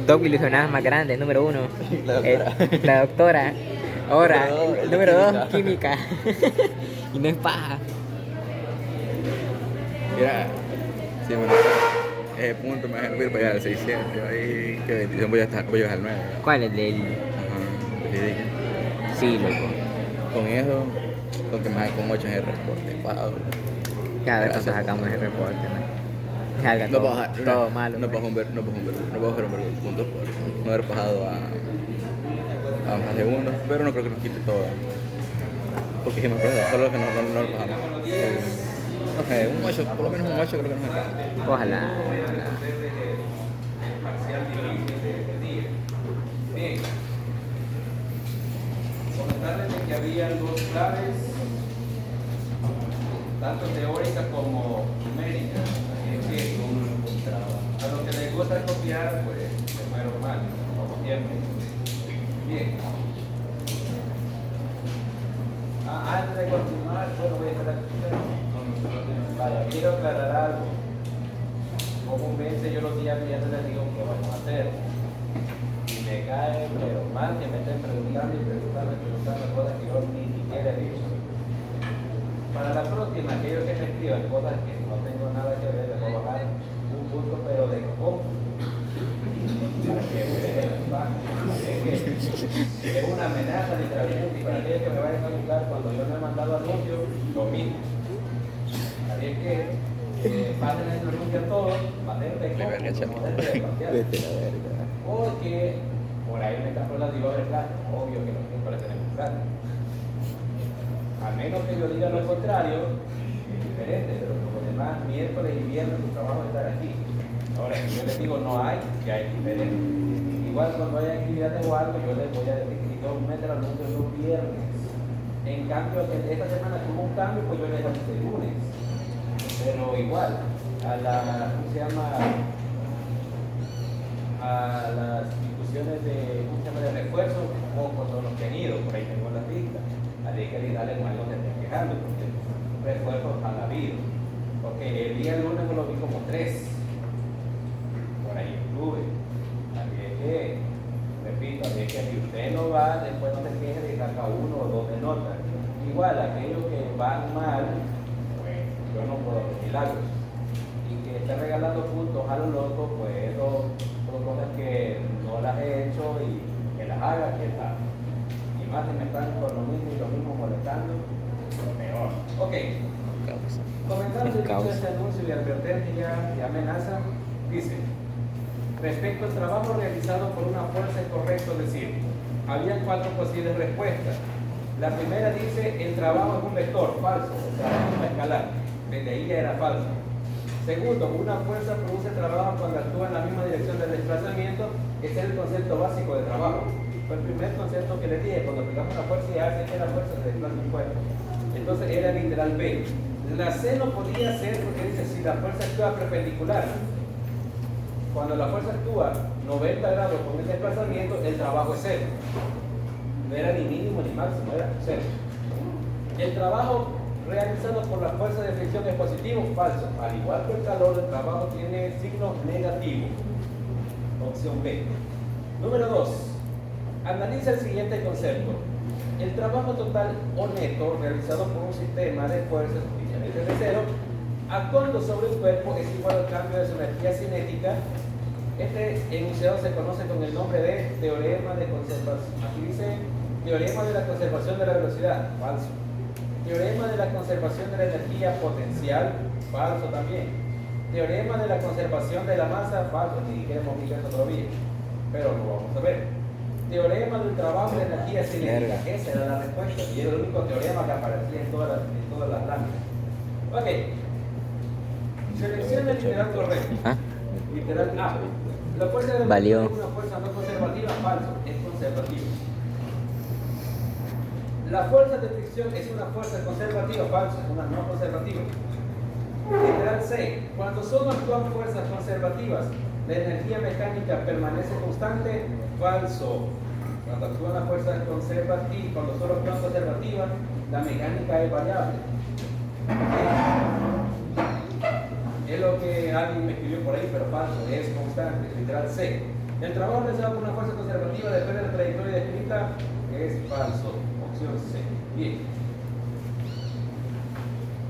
Top ilusionadas más grande, número uno. La doctora. La doctora. Ahora, Número dos, número dos, química. química. Y no es paja. Mira, sí, bueno, ese punto me voy a ir para allá al 600. Ahí, que bendición, voy a bajar al 9. ¿Cuál es el del...? Ajá, sí, Sí, loco. con eso, con que me hagan con 8 en el reporte, wow. Cada vez cuando Gracias. sacamos el reporte, man. Salga No todo, baja, todo malo. no man. bajo un ver, no bajo un ver puntos por no haber bajado a segundos, pero no creo que nos quite todo. Porque si me acuerdo, solo que no lo bajamos. No sé, un 8, por lo menos un 8 creo que nos alcanza. Ojalá. Bien, comentarles de que había dos claves, tanto teóricas como numéricas, así es que uno lo encontraba. A los que les gusta copiar, pues se fueron mal, como siempre. Bien. Antes de continuar, bueno, voy a estar aquí. Vaya, quiero aclarar algo. Comúnmente yo los días ya les digo qué vamos a hacer. Y me cae, pero mal que me estén preguntando y preguntando cosas que yo ni siquiera he dicho. Para la próxima, aquellos que me escriban cosas que no tengo nada que ver, les voy a bajar un punto, pero de cómo. Para que vean, es una amenaza literalmente, y para aquellos que me vayan a buscar cuando yo me he mandado anuncios, lo mismo. Así es que pasen el anuncio a todos, pasen de cómo, Vete la verga. porque por ahí me están hablando de plata, obvio que los miércoles tenemos plata. A menos que yo diga lo contrario, es diferente, pero por lo demás, miércoles y viernes tu trabajo es estar aquí. Ahora, si yo les digo no hay, ya es diferente. Igual cuando haya actividades o algo, yo les voy a decir que yo meto el anuncio los viernes. En cambio, esta semana tuvo un cambio, pues yo les anuncié el lunes. Pero igual, a la, ¿cómo se llama? A las instituciones de, ¿cómo se llama? De refuerzo, pocos son los que han ido, por ahí tengo las listas. Así que darle mal no se estén quejando, porque refuerzos han habido. Porque el día lunes me lo vi como 3. Por ahí estuve. Así es que, repito, así es que si usted no va, después no se queje de sacar 1 o 2 de nota. Igual, aquellos que van mal, pues yo no puedo hacer milagros. Y que esté regalando puntos a los locos, pues eso son cosas que no las he hecho y que las haga, que tal. Y más si me están con lo mismo y lo mismo molestando, lo peor. Ok. Comentando este anuncio de advertencia y amenaza, dice: respecto al trabajo realizado por una fuerza es correcto decir, había 4 posibles respuestas. La primera dice, el trabajo es un vector, falso, el trabajo es una escalar. Desde ahí ya era falso. Segundo, una fuerza produce trabajo cuando actúa en la misma dirección del desplazamiento. Ese es el concepto básico de trabajo. Fue el primer concepto que les dije, cuando aplicamos una fuerza y hace que la fuerza se desplaza un cuerpo. Entonces era literal B. La C no podía ser porque dice, si la fuerza actúa perpendicular. Cuando la fuerza actúa 90 grados con el desplazamiento, el trabajo es cero. No era ni mínimo ni máximo, era cero. El trabajo realizado por la fuerza de fricción es positivo, falso. Al igual que el calor, el trabajo tiene signo negativo. Opción B. Número 2. Analiza el siguiente concepto. El trabajo total o neto realizado por un sistema de fuerzas inicialmente de cero, actuando sobre un cuerpo, es igual al cambio de su energía cinética. Este enunciado se conoce con el nombre de teorema de conservación. Aquí dice teorema de la conservación de la velocidad, falso. Teorema de la conservación de la energía potencial, falso también. Teorema de la conservación de la masa, falso, ni siquiera hemos visto eso todavía, pero lo vamos a ver. Teorema del trabajo de energía cinética, esa era la respuesta, y era el único teorema que aparecía en todas las láminas. Ok, selecciona el literal correcto. ¿Ah? Literal A. La fuerza de Valió. es una fuerza no conservativa, falso, es conservativa. La fuerza de fricción es una fuerza conservativa, falso, es una no conservativa. Literal C. Cuando solo actúan fuerzas conservativas, la energía mecánica permanece constante, falso. Cuando actúan las fuerzas conservativas, cuando solo actúan conservativas, la mecánica es variable. Es lo que alguien me escribió por ahí, pero falso, es constante, literal C. El trabajo realizado por una fuerza conservativa depende de la trayectoria descrita. Es falso. Opción C. Bien.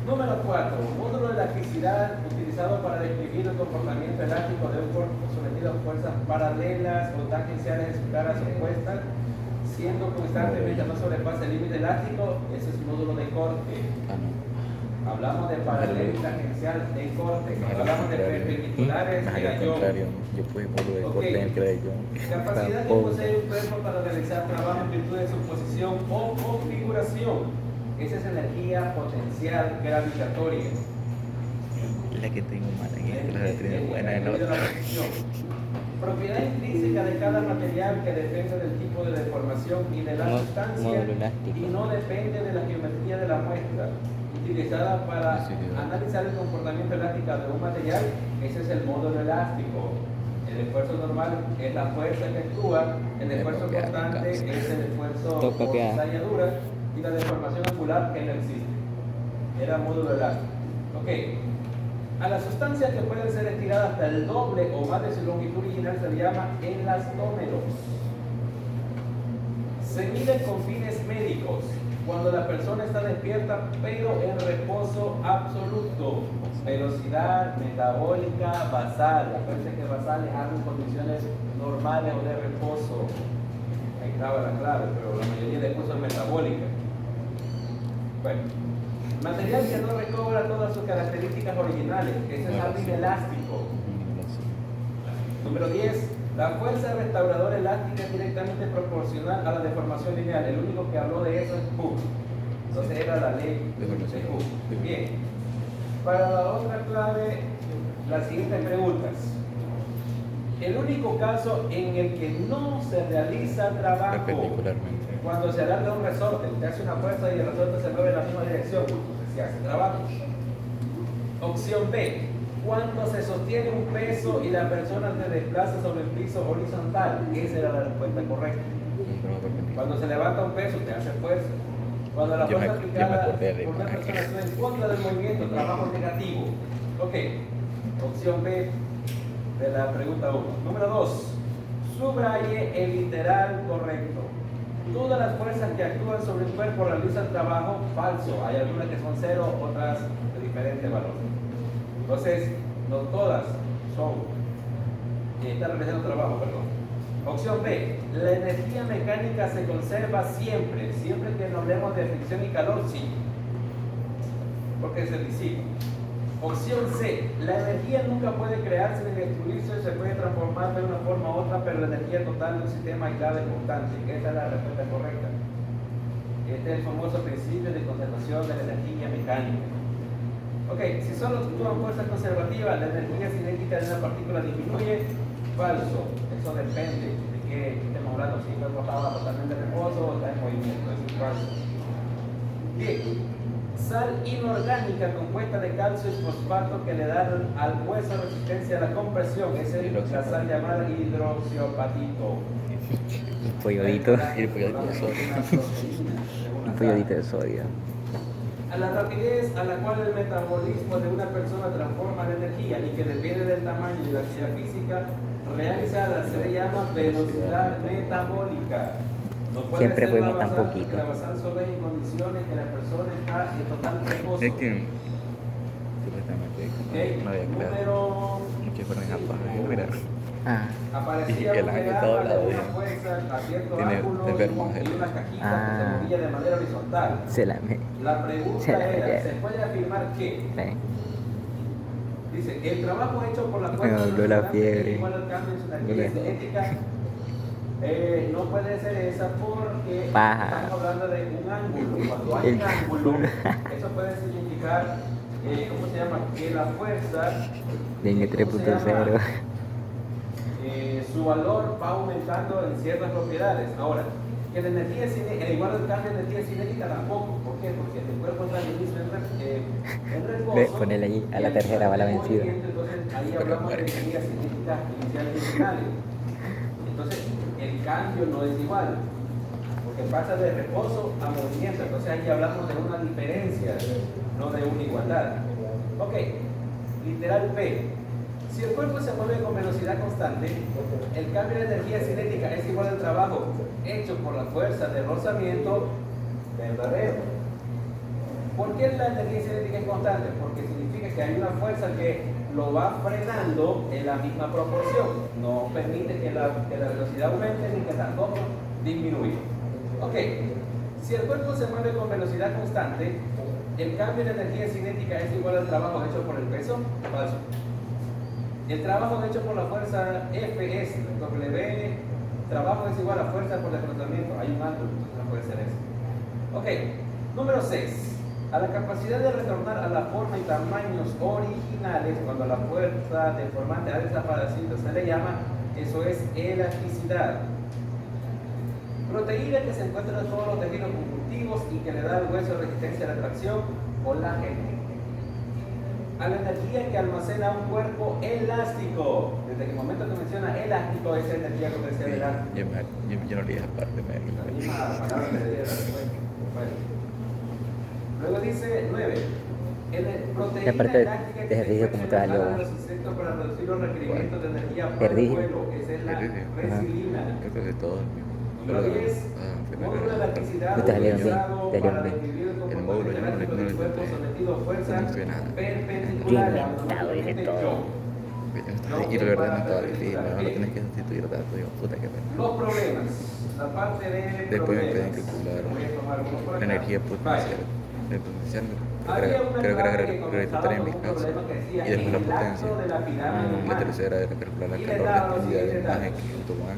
Número 4. Módulo de elasticidad utilizado para describir el comportamiento elástico de un cuerpo sometido a fuerzas paralelas o tangenciales en sus caras opuestas, siendo constantemente no sobrepasa el límite elástico. Ese es módulo de corte. Ah, no. Hablamos de paralelo y tangencial de corte. Cuando hablamos de perpendiculares, Al era yo. contrario, yo puse módulo de Ok. corte en el que era yo. Capacidad que posee un cuerpo para realizar trabajo en virtud de su posición o configuración. Esa es energía potencial gravitatoria. La que tengo mala en esta, la tengo buena en otra. Propiedad intrínseca de cada material que depende del tipo de deformación y de la sustancia módulo elástico. y no depende de la geometría de la muestra. Utilizada para Sí, sí. analizar el comportamiento elástico de un material, ese es el módulo elástico. El esfuerzo normal es la fuerza que actúa, el esfuerzo copiar, constante entonces. es el esfuerzo Todo por copiar. cizalladura y la deformación angular que no existe. Era módulo elástico. Ok. A las sustancias que pueden ser estiradas hasta el doble o más de su longitud original se le llama elastómeros. Se miden con fines médicos cuando la persona está despierta pero en reposo absoluto. Velocidad metabólica basal. Acuérdense que basal es algo en condiciones normales o de reposo. Ahí estaba la clave, pero la mayoría de cosas metabólicas. Bueno, material que no recobra todas sus características originales. Ese es algo inelástico. Número 10. La fuerza restauradora elástica es directamente proporcional a la deformación lineal. El único que habló de eso es Hooke. Entonces era la ley de Hooke. Bien. Para la otra clave, las siguientes preguntas. El único caso en el que no se realiza trabajo Perpendicularmente. cuando se alarga un resorte, usted hace una fuerza y el resorte se mueve en la misma dirección, se hace trabajo. Opción B, cuando se sostiene un peso y la persona se desplaza sobre el piso horizontal. Esa era la respuesta correcta. Cuando se levanta un peso, usted hace fuerza. Cuando la Yo me- fuerza yo me aplicada acordé de por una imagen. persona está en contra del movimiento, trabajo negativo. Ok, opción B de la pregunta 1. Número 2, subraye el literal correcto. Todas las fuerzas que actúan sobre el cuerpo realizan trabajo falso. Hay algunas que son 0, otras de diferente valor. Entonces, no todas son, están realizando trabajo, perdón. Opción B, la energía mecánica se conserva siempre, siempre que no hablemos de fricción y calor, sí, porque se disipa. Opción C, la energía nunca puede crearse ni destruirse, se puede transformar de una forma u otra, pero la energía total de un sistema aislado es constante. Esa es la respuesta correcta. Este es el famoso principio de conservación de la energía mecánica. Ok, si solo actúan fuerzas conservativas, la energía cinética de una partícula disminuye. Falso, eso depende de qué estemos hablando, si el cuerpo estaba totalmente en reposo o está en movimiento, eso es falso. Bien, sal inorgánica compuesta de calcio y fosfato que le dan al hueso resistencia a la compresión, esa es la sal llamada hidroxiapatito. Un polladito. El polladito de sodio. Un polladito de sodio. A la rapidez a la cual el metabolismo de una persona transforma la energía y que depende del tamaño y la actividad física realizada se le llama velocidad metabólica. No puede Siempre ser fuimos la tan basal, poquito. porque la basal solo es en condiciones que la persona está en total reposo. Es que supuestamente Ok, no había claro. número Muchos fueron a pagar, mira. Ah, aparecía Y el un ángel diagrama todo de hablado una de- fuerza a cierto tiene ángulo enfermos, y una cajita que Ah. se movía de manera horizontal. se la me. La pregunta Se la era, metieron. ¿se puede afirmar que? Sí. Dice, el trabajo hecho por la Me fuerza habló la fiebre. igual al cambio en su energía Bien. cinética. No puede ser esa porque Paja. estamos hablando de un ángulo. Cuando hay El un ángulo, culo. eso puede significar, ¿cómo se llama? Que la fuerza, Viene ¿cómo se llama? 3.0. Su valor va aumentando en ciertas propiedades. Ahora, que la energía cinética, igual al cambio de energía cinética tampoco. ¿Por qué? Porque el cuerpo está en reposo. Ve, ponele ahí, a la tercera va la vencida. Entonces ahí hablamos de energía cinética iniciales y finales. Entonces el cambio no es igual, porque pasa de reposo a movimiento. Entonces ahí hablamos de una diferencia, no de una igualdad. Ok, literal P. Si el cuerpo se mueve con velocidad constante, el cambio de energía cinética es igual al trabajo hecho por la fuerza de rozamiento verdadero. ¿Por qué la energía cinética es constante? Porque significa que hay una fuerza que lo va frenando en la misma proporción. No permite que la velocidad aumente ni que tampoco disminuya. Ok, si el cuerpo se mueve con velocidad constante, el cambio de energía cinética es igual al trabajo hecho por el peso. Falso. El trabajo hecho por la fuerza F es W. Trabajo es igual a fuerza por desplazamiento. Hay un ángulo, entonces no puede ser eso. Ok, número 6. A la capacidad de retornar a la forma y tamaños originales cuando la fuerza deformante ha desaparecido se le llama, eso es elasticidad. Proteína que se encuentra en todos los tejidos conjuntivos y que le da al hueso resistencia a la tracción, colágeno. A la energía que almacena un cuerpo elástico. Desde el momento que menciona elástico, esa energía potencial elástica. Yo no leí esa parte, La misma palabra que decía la respuesta. Luego dice 9. Proteína La parte elástica de que se ejercicio encuentra como en tal, la luego. de los insectos para reducir los requerimientos de energía para el Ejercicio. vuelo. Esa es la resilina. Creo que es todo el mismo. Número 10. Módulo de elasticidad Te salieron bien, utilizado te salieron para bien. describir el El módulo yo no comportamiento lo del cuerpo intenté. sometido a fuerzas No estudié nada. perpendiculares. Yo inventado, dije todo. Y la verdad no estaba difícil, ahora lo tienes que sustituir datos, digo, puta que pena. Los problemas. La parte de Después me problemas. pueden calcular Voy a tomar uno por la acá. energía Vaya. potencial. La potencial Había una creo que era clave que comenzaba hereditaria en con mi un caso. problema que decía Y después la el potencia. acto de la pirámide La humana. tercera era calcular la Y le calor daba los respondida de siguientes imagen datos. que tomar.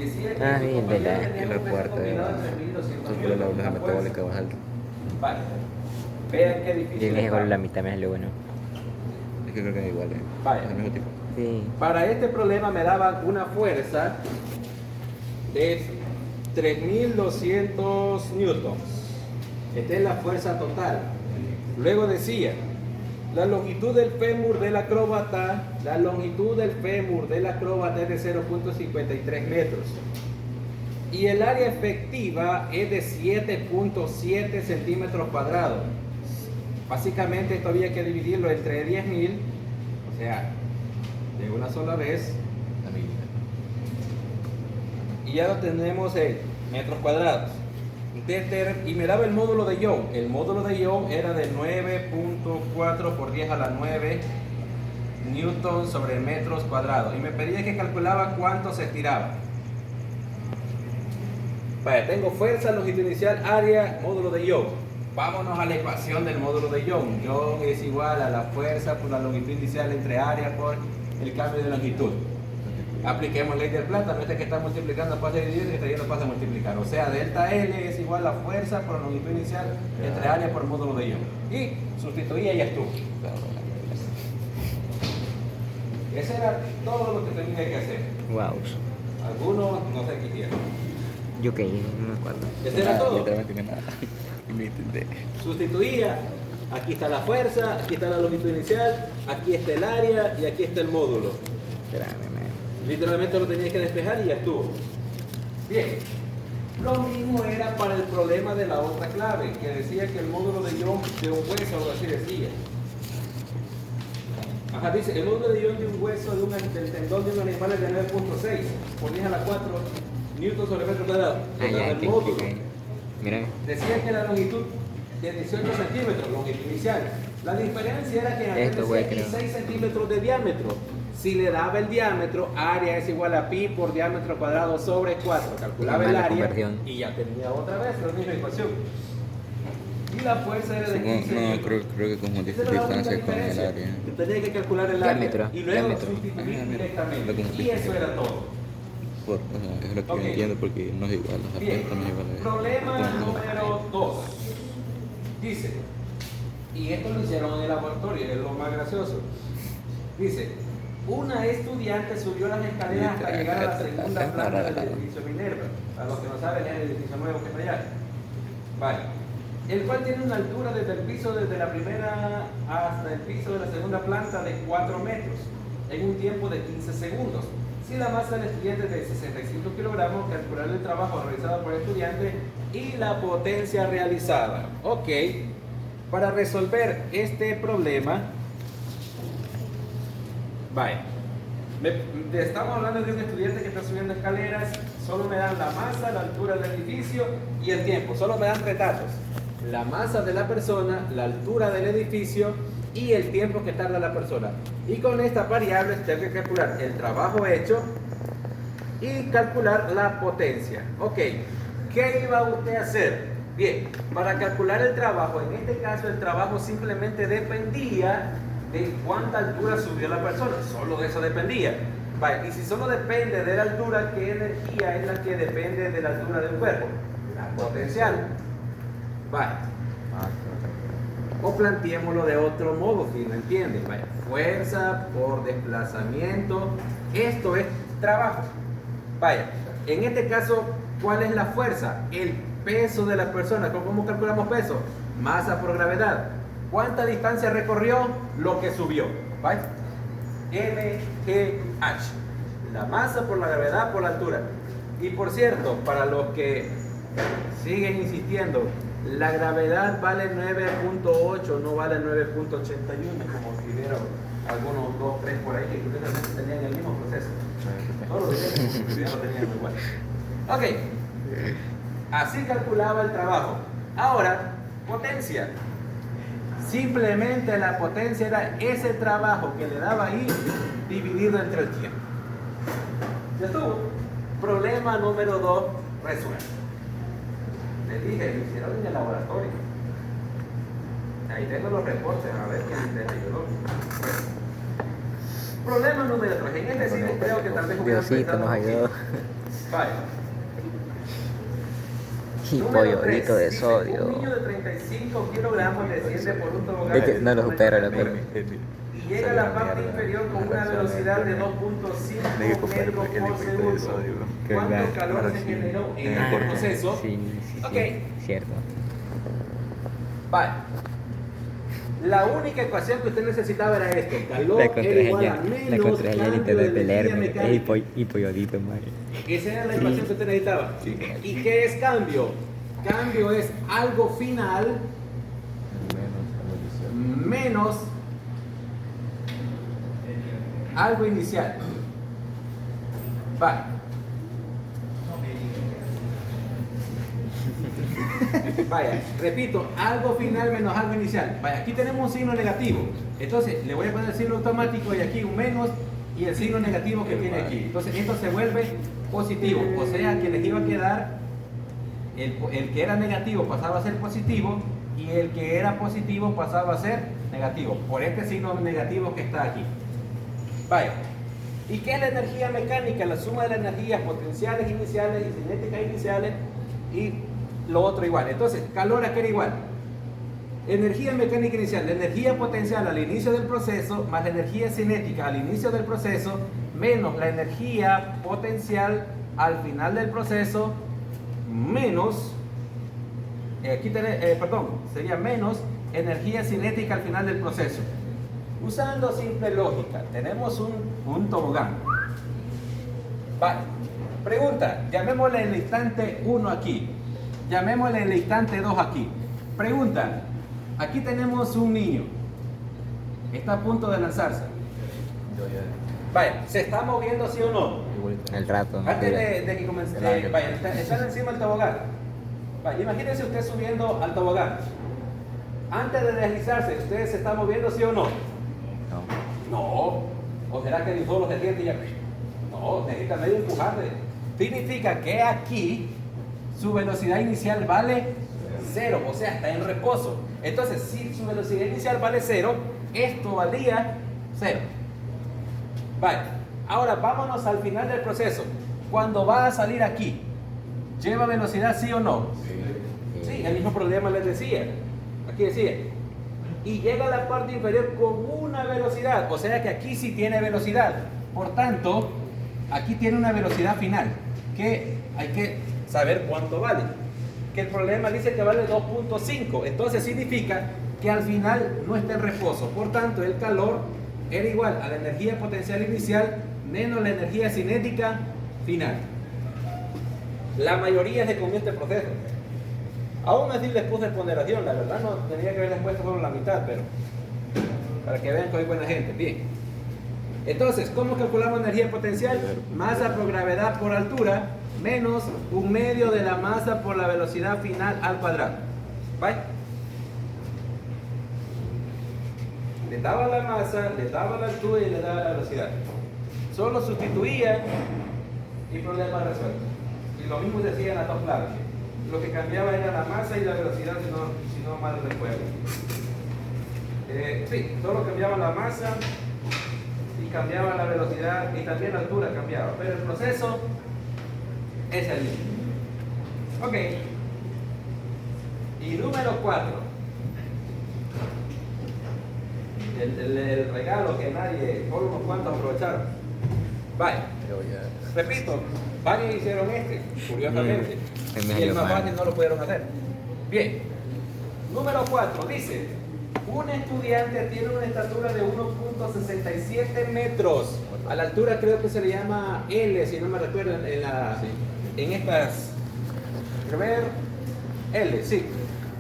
Decía que Ah, su bien, compañero ¿verdad? tenía Y la un peso cuarta combinado era entre 1200 calcular la ola newtons, metabólica más alta. Vale. Vean qué difícil Yo en ese está. gol la mitad me salió bueno. Es que creo que es igual, Vaya. es el mismo tipo. Sí. Para este problema me daban una fuerza de 3200 newtons. Esta es la fuerza total. Luego decía, la longitud del fémur del acróbata, es de 0.53 metros. Y el área efectiva es de 7.7 centímetros cuadrados. Básicamente esto había que dividirlo entre 10.000, o sea, de una sola vez, la mitad. Y ya lo tenemos en metros cuadrados. Y me daba el módulo de Young. El módulo de Young era de 9.4 por 10 a la 9 newton sobre metros cuadrados. Y me pedía que calculaba cuánto se estiraba. Vale, tengo fuerza, longitud inicial, área, módulo de Young. Vámonos a la ecuación del módulo de Young. Young es igual a la fuerza por la longitud inicial entre área por el cambio de longitud. Apliquemos ley del plata, no es que está multiplicando pasa a dividir y está yendo pasa a multiplicar. O sea, delta L es igual a fuerza por longitud inicial entre área por módulo de Young. Y sustituía y ya estuvo. Eso era todo lo que tenía que hacer. Wow. Algunos no se quisieron. Yo que no me acuerdo. Eso era todo. Literalmente que nada. Y me intenté. Sustituía. Aquí está la fuerza, aquí está la longitud inicial, aquí está el área y aquí está el módulo. Espérame, man. Literalmente lo tenías que despejar y ya estuvo. Bien. Lo mismo era para el problema de la otra clave, que decía que el módulo de Young de un hueso, algo así decía. Ajá, dice, el módulo de Young de un hueso del tendón de un animal es de 9.6 por 10 a la 4 newton sobre metro cuadrado. Ah, ya, el que módulo. Mira. Decía que la longitud de 18 centímetros, longitud inicial. La diferencia era que en aquel Esto, güey, decía creo. 6 centímetros de diámetro. Si le daba el diámetro, área es igual a pi por diámetro cuadrado sobre 4. Calculaba el Mala área conversión. y ya tenía otra vez la misma ecuación. Y la fuerza era de 15 No, newtons. creo que confundiste Esa era la única distancia con el diferencia. área. Que tenía que calcular el Diámetro, área y luego diámetro. sustituir Ah, mira, lo directamente. confundiste. Y eso era todo. O sea, es lo que Ok. yo entiendo porque no es igual, los Bien, aspectos no es igual. problema No. número 2. Dice, y esto lo hicieron en el laboratorio, es lo más gracioso. Dice, una estudiante subió las escaleras hasta llegar a la segunda planta del edificio Minerva. A los que no saben, es el edificio nuevo que está allá. Vale. El cual tiene una altura desde el piso, desde la primera hasta el piso de la segunda planta de 4 metros, en un tiempo de 15 segundos. Si la masa del estudiante es de 65 kilogramos, calcular el trabajo realizado por el estudiante y la potencia realizada. Ok, para resolver este problema, vaya, Estamos hablando de un estudiante que está subiendo escaleras, solo me dan la masa, la altura del edificio y el tiempo. Solo me dan 3 datos. La masa de la persona, la altura del edificio y el tiempo que tarda la persona. Y con estas variables tengo que calcular el trabajo hecho y calcular la potencia. Ok, ¿qué iba usted a hacer? Bien, para calcular el trabajo, en este caso el trabajo simplemente dependía de cuánta altura subió la persona, solo de eso dependía. Vale, y si solo depende de la altura, ¿qué energía es la que depende de la altura del cuerpo? La potencial. Vale. O planteémoslo de otro modo, si no entienden. Vaya, fuerza por desplazamiento. Esto es trabajo. Vaya, en este caso, ¿cuál es la fuerza? El peso de la persona. ¿Cómo calculamos peso? Masa por gravedad. ¿Cuánta distancia recorrió? Lo que subió. ¿Vale? MGH. La masa por la gravedad por la altura. Y por cierto, para los que siguen insistiendo, la gravedad vale 9.8, no vale 9.81, como escribieron algunos 2, 3 por ahí que curiosamente tenían el mismo proceso. Todos los días lo tenían igual. Ok, así calculaba el trabajo. Ahora, potencia. Simplemente la potencia era ese trabajo que le daba ahí dividido entre el tiempo. ¿Ya estuvo? Problema número 2 resuelto. Les dije, lo hicieron en el laboratorio. Ahí tengo los reportes, a ver quién les ayudó. Problema número 3. En este sí creo que tal vez hubiera Diosito nos ayudó. Vale. Y Número pollo de dice, sodio. un niño de 35 kilogramos desciende por un tobogán. No lo supero, la verdad. Y llega a la parte inferior con una velocidad de 2.5 metros por segundo. ¿Cuánto calor se generó en el proceso? Sí, Ok. cierto. Vale. La única ecuación que usted necesitaba era esto. Calor La era igual a contraje menos en cambio internet de de energía leerme. mecánica. Y pollodito, madre. Esa era la ecuación que usted necesitaba. ¿Y qué es cambio? Cambio es algo final menos algo inicial. Vale. Vaya, repito, algo final menos algo inicial. Vaya, aquí tenemos un signo negativo. Entonces, le voy a poner el signo automático y aquí un menos y el signo negativo que tiene aquí. Entonces, esto se vuelve positivo. O sea, que les iba a quedar el que era negativo pasaba a ser positivo y el que era positivo pasaba a ser negativo. Por este signo negativo que está aquí. Vaya. ¿Y qué es la energía mecánica? La suma de las energías potenciales iniciales y cinéticas iniciales y lo otro igual. Entonces, calor aquí era igual. Energía mecánica inicial, la energía potencial al inicio del proceso, más la energía cinética al inicio del proceso, menos la energía potencial al final del proceso, menos, sería menos energía cinética al final del proceso. Usando simple lógica, tenemos un tobogán. Vale. Pregunta, llamémosle el instante 1 aquí. Llamémosle el instante 2 aquí. Pregunta, aquí tenemos un niño. Está a punto de lanzarse. Vaya, ¿se está moviendo sí o no? El rato. Antes de que comience, vaya, está encima del tobogán. Vaya, imagínense usted subiendo al tobogán. Antes de deslizarse, ¿usted se está moviendo sí o no? No. ¿O será que solo se siente y ya? No, necesita medio empujarle. Significa que aquí su velocidad inicial vale 0, o sea, está en reposo. Entonces, si su velocidad inicial vale 0, esto valía 0. Vale, ahora vámonos al final del proceso. Cuando va a salir aquí, ¿lleva velocidad sí o no? Sí, el mismo problema les decía. Aquí decía. Y llega a la parte inferior con una velocidad, o sea que aquí sí tiene velocidad. Por tanto, aquí tiene una velocidad final, que hay que saber cuánto vale. Que el problema dice que vale 2.5, entonces significa que al final no está en reposo. Por tanto, el calor era igual a la energía potencial inicial menos la energía cinética final. La mayoría se comió este proceso. Aún así les puse ponderación, la verdad no tenía que haberles puesto solo la mitad, pero para que vean que hay buena gente. Bien. Entonces, ¿cómo calculamos energía potencial? Masa por gravedad por altura menos 1/2 de la masa por la velocidad final al cuadrado. ¿Vale? Le daba la masa, le daba la altura y le daba la velocidad. Solo sustituía y problema resuelto. Y lo mismo decía en las dos claves. Lo que cambiaba era la masa y la velocidad, si no mal recuerdo. Sí, solo cambiaba la masa y cambiaba la velocidad y también la altura cambiaba, pero el proceso es el mismo. Ok. Y número 4. El regalo que nadie, solo unos cuantos aprovecharon. Vaya. Repito, varios hicieron curiosamente. Y el más fácil no lo pudieron hacer. Bien. Número 4 dice: un estudiante tiene una estatura de 1.67 metros. A la altura creo que se le llama L, si no me recuerdo, en estas. A ver, L, sí.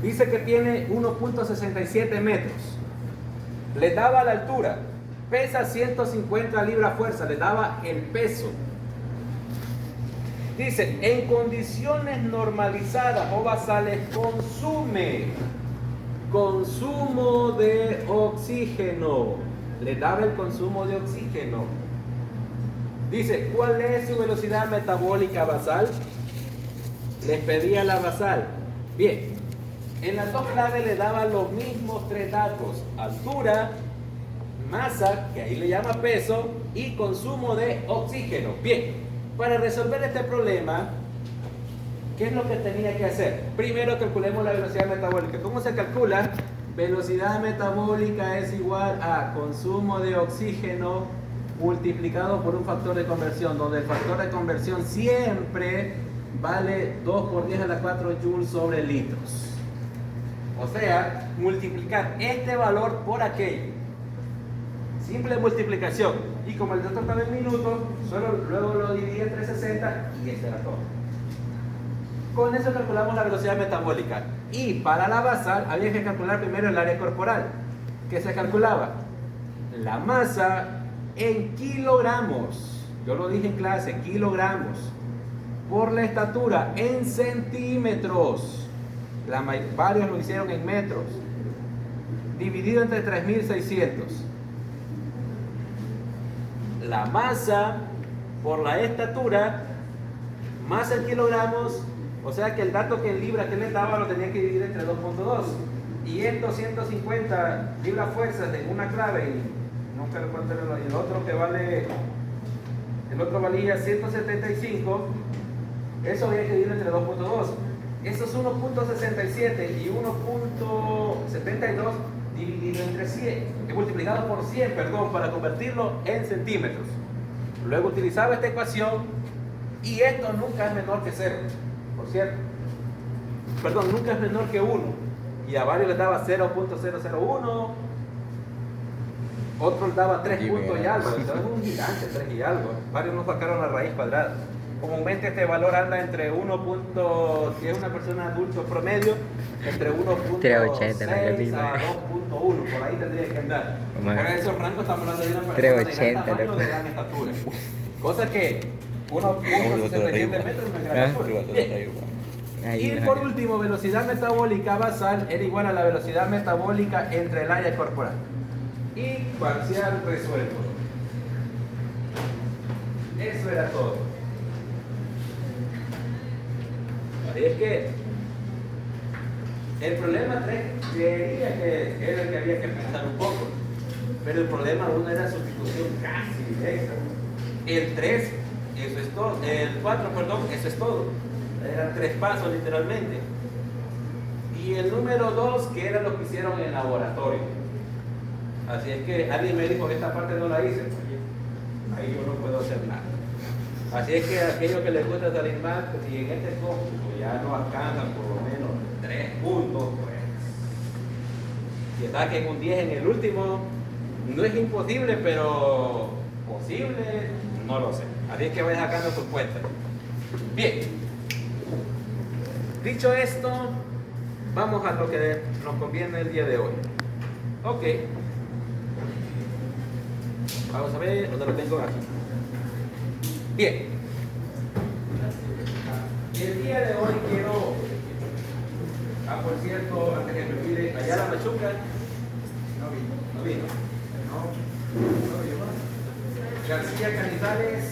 Dice que tiene 1.67 metros. Le daba la altura. Pesa 150 libras fuerza. Le daba el peso. Dice, en condiciones normalizadas o basales consume consumo de oxígeno. Le daba el consumo de oxígeno. Dice, ¿cuál es su velocidad metabólica basal? Les pedía la basal. Bien, en las dos claves le daba los mismos tres datos: altura, masa, que ahí le llama peso, y consumo de oxígeno. Bien, para resolver este problema, ¿qué es lo que tenía que hacer? Primero calculemos la velocidad metabólica. ¿Cómo se calcula? Velocidad metabólica es igual a consumo de oxígeno multiplicado por un factor de conversión, donde el factor de conversión siempre vale 2 por 10 a la 4 joules sobre litros. O sea, multiplicar este valor por aquello. Simple multiplicación. Y como el dato estaba en minutos, luego lo dividí entre 60 y eso era todo. Con eso calculamos la velocidad metabólica. Y para la basal había que calcular primero el área corporal. ¿Qué se calculaba? La masa en kilogramos. Yo lo dije en clase, kilogramos. Por la estatura en centímetros. Varios lo hicieron en metros. Dividido entre 3600. La masa por la estatura más en kilogramos, o sea que el dato que en libras que le daba lo tenía que dividir entre 2.2. Y estos 150 libras fuerzas en una clave, y nunca recuerdo el otro que vale, el otro valía 175, eso había que dividir entre 2.2. Esos 1.67 y 1.72 dividido entre 100, multiplicado por 100, perdón, para convertirlo en centímetros. Luego utilizaba esta ecuación y esto nunca es menor que 0, por cierto. Perdón, nunca es menor que 1. Y a varios les daba 0.001, otros les daba 3 puntos y algo. Entonces es un gigante, 3 y algo. Varios no sacaron la raíz cuadrada. Comúnmente este valor anda entre 1. Si es una persona adulto promedio, entre 1.6 a 2.1, por ahí tendría que andar. Por esos rangos estamos hablando de una persona de gran tamaño, de gran estatura. Cosa que 1.67 metros no es gran estatura. Y por último, velocidad metabólica basal era igual a la velocidad metabólica entre el área corporal. Y parcial resuelto. Eso era todo. Así es que el problema 3 creería que era el que había que pensar un poco, pero el problema 1 era sustitución casi directa. El 3, eso es todo. El 4, perdón, eso es todo. Eran 3 pasos literalmente. Y el número 2, que era lo que hicieron en el laboratorio. Así es que alguien me dijo que esta parte no la hice. Ahí yo no puedo hacer nada. Así es que aquellos que les gusta salir más, pues, si en este cómputo ya no alcanzan por lo menos 3 puntos, pues si saquen un 10 en el último, no es imposible, pero posible, no lo sé. Así es que vayan sacando sus cuentas. Bien, dicho esto, vamos a lo que nos conviene el día de hoy. Ok. Vamos a ver dónde lo tengo aquí. Bien. El día de hoy quiero. Por cierto, antes que me olvide, allá la Machuca. No vino. No vino. García Canizales.